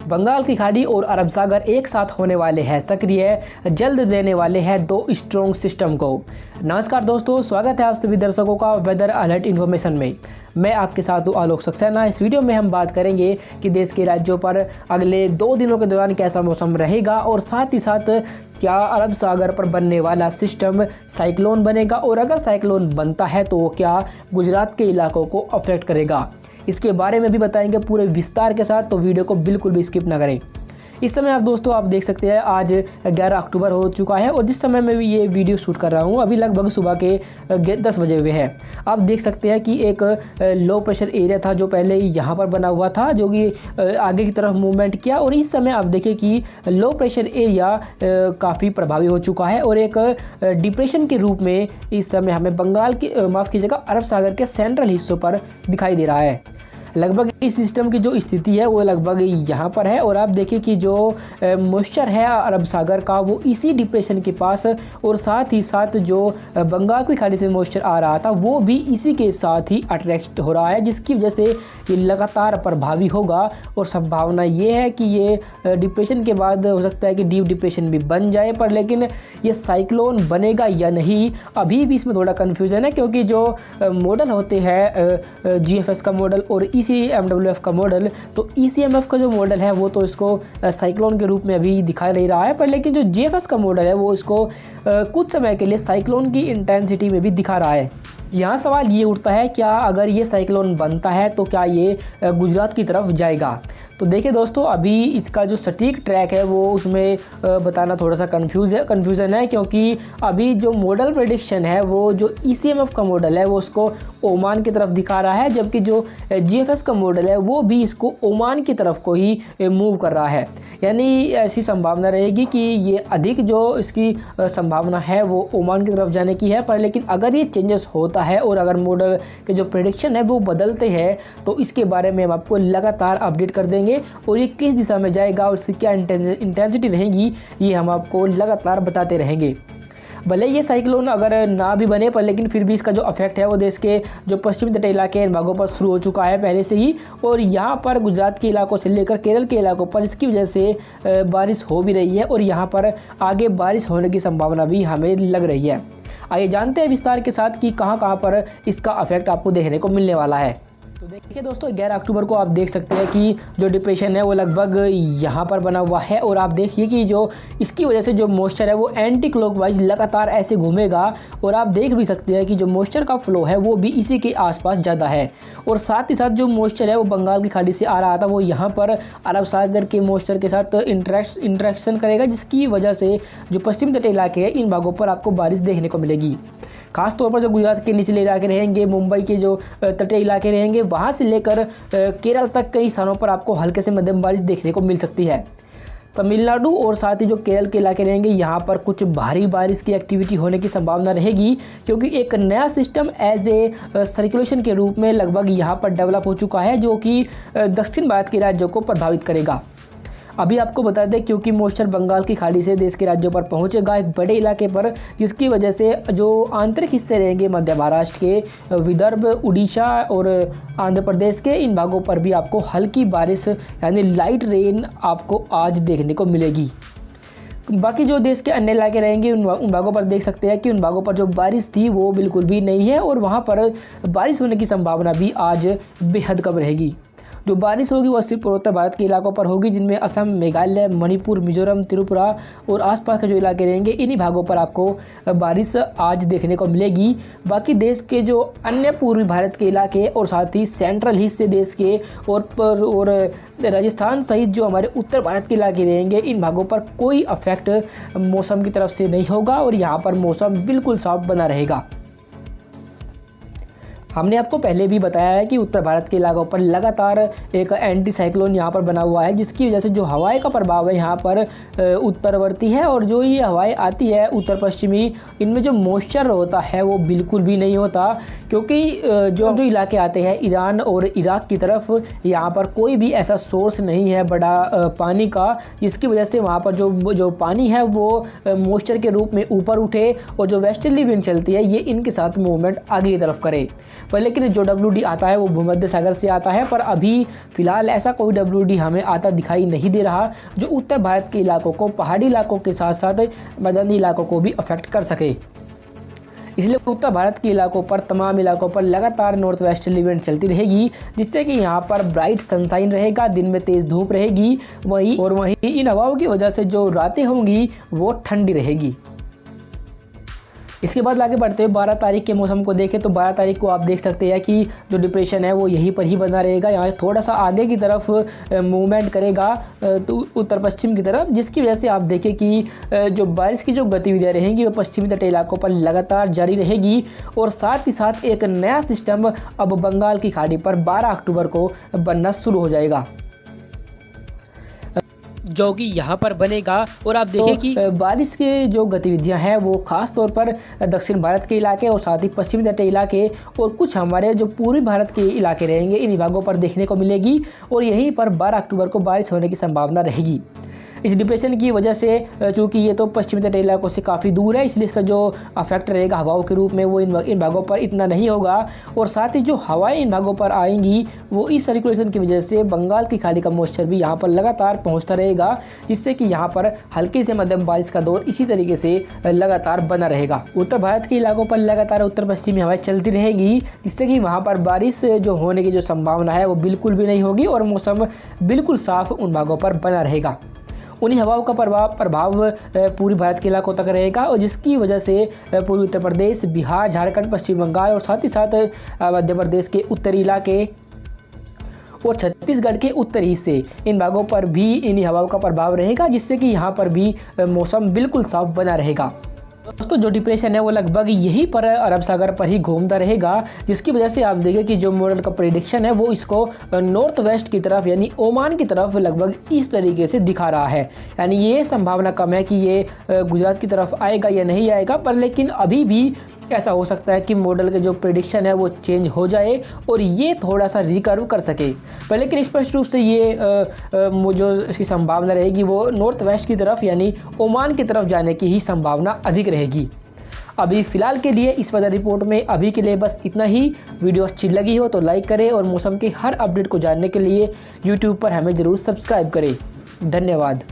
बंगाल की खाड़ी और अरब सागर एक साथ होने वाले हैं सक्रिय, जल्द देने वाले हैं दो स्ट्रॉन्ग सिस्टम को। नमस्कार दोस्तों, स्वागत है आप सभी दर्शकों का वेदर अलर्ट इन्फॉर्मेशन में। मैं आपके साथ हूँ आलोक सक्सेना। इस वीडियो में हम बात करेंगे कि देश के राज्यों पर अगले 2 दिनों के दौरान कैसा मौसम रहेगा और साथ ही साथ क्या अरब सागर पर बनने वाला सिस्टम साइक्लोन बनेगा और अगर साइक्लोन बनता है तो वो क्या गुजरात के इलाकों को अफेक्ट करेगा। इसके बारे में भी बताएंगे पूरे विस्तार के साथ, तो वीडियो को बिल्कुल भी स्किप ना करें। इस समय आप देख सकते हैं आज 11 अक्टूबर हो चुका है और जिस समय मैं भी ये वीडियो शूट कर रहा हूँ अभी लगभग सुबह के 10 बजे हुए हैं। आप देख सकते हैं कि एक लो प्रेशर एरिया था जो पहले यहाँ पर बना हुआ था, जो कि आगे की तरफ मूवमेंट किया और इस समय आप देखिए कि लो प्रेशर एरिया काफ़ी प्रभावी हो चुका है और एक डिप्रेशन के रूप में इस समय हमें बंगाल की माफ़ कीजिएगा अरब सागर के सेंट्रल हिस्सों पर दिखाई दे रहा है। लगभग इस सिस्टम की जो स्थिति है वो लगभग यहाँ पर है और आप देखिए कि जो मॉइस्चर है अरब सागर का वो इसी डिप्रेशन के पास और साथ ही साथ जो बंगाल की खाड़ी से मॉइस्चर आ रहा था वो भी इसी के साथ ही अट्रैक्ट हो रहा है, जिसकी वजह से ये लगातार प्रभावी होगा और संभावना ये है कि ये डिप्रेशन के बाद हो सकता है कि डीप डिप्रेशन भी बन जाए, पर लेकिन ये साइक्लोन बनेगा या नहीं अभी भी इसमें थोड़ा कन्फ्यूजन है, क्योंकि जो मॉडल होते हैं GFS का मॉडल और ECMWF का मॉडल, तो ECMF का जो मॉडल है वो तो इसको साइक्लोन के रूप में अभी दिखा नहीं रहा है, पर लेकिन जो GFS का मॉडल है वो इसको कुछ समय के लिए साइक्लोन की इंटेंसिटी में भी दिखा रहा है। यहाँ सवाल ये उठता है क्या अगर ये साइक्लोन बनता है तो क्या ये गुजरात की तरफ जाएगा। तो देखिए दोस्तों, अभी इसका जो सटीक ट्रैक है वो उसमें बताना थोड़ा सा कन्फ्यूज़न है, क्योंकि अभी जो मॉडल प्रेडिक्शन है वो जो ECMF का मॉडल है वो उसको ओमान की तरफ दिखा रहा है, जबकि जो GFS का मॉडल है वो भी इसको ओमान की तरफ को ही मूव कर रहा है। यानी ऐसी संभावना रहेगी कि ये अधिक जो इसकी संभावना है वो ओमान की तरफ जाने की है, पर लेकिन अगर ये चेंजेस होता है और अगर मॉडल के जो प्रेडिक्शन है वो बदलते हैं तो इसके बारे में हम आपको लगातार अपडेट कर देंगे और ये किस दिशा में जाएगा और इसकी क्या इंटेंसिटी रहेगी ये हम आपको लगातार बताते रहेंगे। भले ये साइक्लोन अगर ना भी बने पर लेकिन फिर भी इसका जो इफेक्ट है वो देश के जो पश्चिमी तटीय इलाके इन भागों पर शुरू हो चुका है पहले से ही, और यहाँ पर गुजरात के इलाकों से लेकर केरल के इलाकों पर इसकी वजह से बारिश हो भी रही है और यहाँ पर आगे बारिश होने की संभावना भी हमें लग रही है। आइए जानते हैं विस्तार के साथ कि कहाँ पर इसका इफेक्ट आपको देखने को मिलने वाला है। तो देखिए दोस्तों, 11 अक्टूबर को आप देख सकते हैं कि जो डिप्रेशन है वो लगभग यहाँ पर बना हुआ है और आप देखिए कि जो इसकी वजह से जो मॉइस्चर है वो एंटी क्लॉकवाइज लगातार ऐसे घूमेगा और आप देख भी सकते हैं कि जो मॉइस्चर का फ्लो है वो भी इसी के आसपास ज़्यादा है और साथ ही साथ जो मॉइस्चर है वो बंगाल की खाड़ी से आ रहा था वो यहाँ पर अरब सागर के मॉइस्चर के साथ इंटरेक्शन करेगा, जिसकी वजह से जो पश्चिमी तटीय इलाके हैं इन भागों पर आपको बारिश देखने को मिलेगी। खास तौर पर जो गुजरात के निचले इलाके रहेंगे, मुंबई के जो तटीय इलाके रहेंगे, वहाँ से लेकर केरल तक कई स्थानों पर आपको हल्के से मध्यम बारिश देखने को मिल सकती है। तमिलनाडु और साथ ही जो केरल के इलाके रहेंगे यहाँ पर कुछ भारी बारिश की एक्टिविटी होने की संभावना रहेगी, क्योंकि एक नया सिस्टम एज ए सर्कुलेशन के रूप में लगभग यहाँ पर डेवलप हो चुका है जो कि दक्षिण भारत के राज्यों को प्रभावित करेगा। अभी आपको बता दें क्योंकि मॉइस्चर बंगाल की खाड़ी से देश के राज्यों पर पहुंचेगा एक बड़े इलाके पर, जिसकी वजह से जो आंतरिक हिस्से रहेंगे मध्य महाराष्ट्र के, विदर्भ, उड़ीसा और आंध्र प्रदेश के, इन भागों पर भी आपको हल्की बारिश यानी लाइट रेन आपको आज देखने को मिलेगी। बाकी जो देश के अन्य इलाके रहेंगे उन भागों पर देख सकते हैं कि उन भागों पर जो बारिश थी वो बिल्कुल भी नहीं है और वहाँ पर बारिश होने की संभावना भी आज बेहद कम रहेगी। जो बारिश होगी वो सिर्फ पूर्वोत्तर भारत के इलाकों पर होगी, जिनमें असम, मेघालय, मणिपुर, मिजोरम, त्रिपुरा और आसपास के जो इलाके रहेंगे इन्हीं भागों पर आपको बारिश आज देखने को मिलेगी। बाकी देश के जो अन्य पूर्वी भारत के इलाके और साथ ही सेंट्रल हिस्से देश के और राजस्थान सहित जो हमारे उत्तर भारत के इलाके रहेंगे इन भागों पर कोई इफेक्ट मौसम की तरफ से नहीं होगा और यहाँ पर मौसम बिल्कुल साफ बना रहेगा। हमने आपको पहले भी बताया है कि उत्तर भारत के इलाकों पर लगातार एक एंटी साइक्लोन यहाँ पर बना हुआ है, जिसकी वजह से जो हवाएं का प्रभाव है यहाँ पर उत्तरवर्ती है और जो ये हवाएं आती है उत्तर पश्चिमी, इनमें जो मॉइस्चर होता है वो बिल्कुल भी नहीं होता, क्योंकि जो इलाके आते हैं ईरान और इराक की तरफ, यहाँ पर कोई भी ऐसा सोर्स नहीं है बड़ा पानी का, जिसकी वजह से वहाँ पर जो पानी है वो मॉइस्चर के रूप में ऊपर उठे और जो वेस्टर्ली विंड चलती है ये इनके साथ मूवमेंट आगे की तरफ करे। पर लेकिन जो WD आता है वो भूमध्य सागर से आता है, पर अभी फ़िलहाल ऐसा कोई WD हमें आता दिखाई नहीं दे रहा जो उत्तर भारत के इलाकों को, पहाड़ी इलाकों के साथ साथ मैदानी इलाकों को भी अफेक्ट कर सके। इसलिए उत्तर भारत के इलाकों पर, तमाम इलाकों पर लगातार नॉर्थ वेस्टर्ली विंड चलती रहेगी, जिससे कि यहाँ पर ब्राइट सनशाइन रहेगा, दिन में तेज़ धूप रहेगी। वहीं इन हवाओं की वजह से जो रातें होंगी वो ठंडी रहेगी। इसके बाद आगे बढ़ते हुए 12 तारीख के मौसम को देखें तो 12 तारीख को आप देख सकते हैं कि जो डिप्रेशन है वो यहीं पर ही बना रहेगा। यहाँ थोड़ा सा आगे की तरफ मूवमेंट करेगा तो उत्तर पश्चिम की तरफ, जिसकी वजह से आप देखें कि जो बारिश की जो गतिविधियाँ रहेंगी वो पश्चिमी तटीय इलाकों पर लगातार जारी रहेगी। और साथ ही साथ एक नया सिस्टम अब बंगाल की खाड़ी पर 12 अक्टूबर को बनना शुरू हो जाएगा, जो कि यहाँ पर बनेगा। और आप देखिए कि बारिश की जो गतिविधियाँ हैं वो ख़ास तौर पर दक्षिण भारत के इलाके और साथ ही पश्चिमी तटीय इलाके और कुछ हमारे जो पूर्वी भारत के इलाके रहेंगे, इन विभागों पर देखने को मिलेगी। और यहीं पर 12 अक्टूबर को बारिश होने की संभावना रहेगी। इस डिप्रेशन की वजह से चूँकि ये तो पश्चिमी तटीय इलाकों से काफ़ी दूर है, इसलिए इसका जो अफेक्ट रहेगा हवाओं के रूप में वो इन भागों पर इतना नहीं होगा। और साथ ही जो हवाएं इन भागों पर आएंगी वो इस सर्कुलेशन की वजह से बंगाल की खाड़ी का मॉइस्चर भी यहाँ पर लगातार पहुँचता रहेगा, जिससे कि यहाँ पर हल्की से मध्यम बारिश का दौर इसी तरीके से लगातार बना रहेगा। उत्तर भारत के इलाकों पर लगातार उत्तर पश्चिमी हवाएं चलती रहेगी, जिससे कि वहाँ पर बारिश जो होने की जो संभावना है वो बिल्कुल भी नहीं होगी और मौसम बिल्कुल साफ उन भागों पर बना रहेगा। उन्हीं हवाओं का प्रभाव पूरी भारत के इलाकों तक रहेगा और जिसकी वजह से पूर्वी उत्तर प्रदेश, बिहार, झारखंड, पश्चिम बंगाल और साथ ही साथ मध्य प्रदेश के उत्तरी इलाके और छत्तीसगढ़ के उत्तरी हिस्से, इन भागों पर भी इन्हीं हवाओं का प्रभाव रहेगा, जिससे कि यहाँ पर भी मौसम बिल्कुल साफ बना रहेगा। दोस्तों जो डिप्रेशन है वो लगभग यहीं पर अरब सागर पर ही घूमता रहेगा, जिसकी वजह से आप देखें कि जो मॉडल का प्रेडिक्शन है वो इसको नॉर्थ वेस्ट की तरफ यानी ओमान की तरफ लगभग इस तरीके से दिखा रहा है। यानी ये संभावना कम है कि ये गुजरात की तरफ आएगा या नहीं आएगा, पर लेकिन अभी भी ऐसा हो सकता है कि मॉडल के जो प्रेडिक्शन है वो चेंज हो जाए और ये थोड़ा सा रिकर्व कर सके। पर लेकिन स्पष्ट रूप से ये जो इसकी संभावना रहेगी वो नॉर्थ वेस्ट की तरफ यानी ओमान की तरफ जाने की ही संभावना अधिक रहेगी। अभी फ़िलहाल के लिए इस वेदर रिपोर्ट में अभी के लिए बस इतना ही। वीडियो अच्छी लगी हो तो लाइक करें और मौसम के हर अपडेट को जानने के लिए यूट्यूब पर हमें ज़रूर सब्सक्राइब करें। धन्यवाद।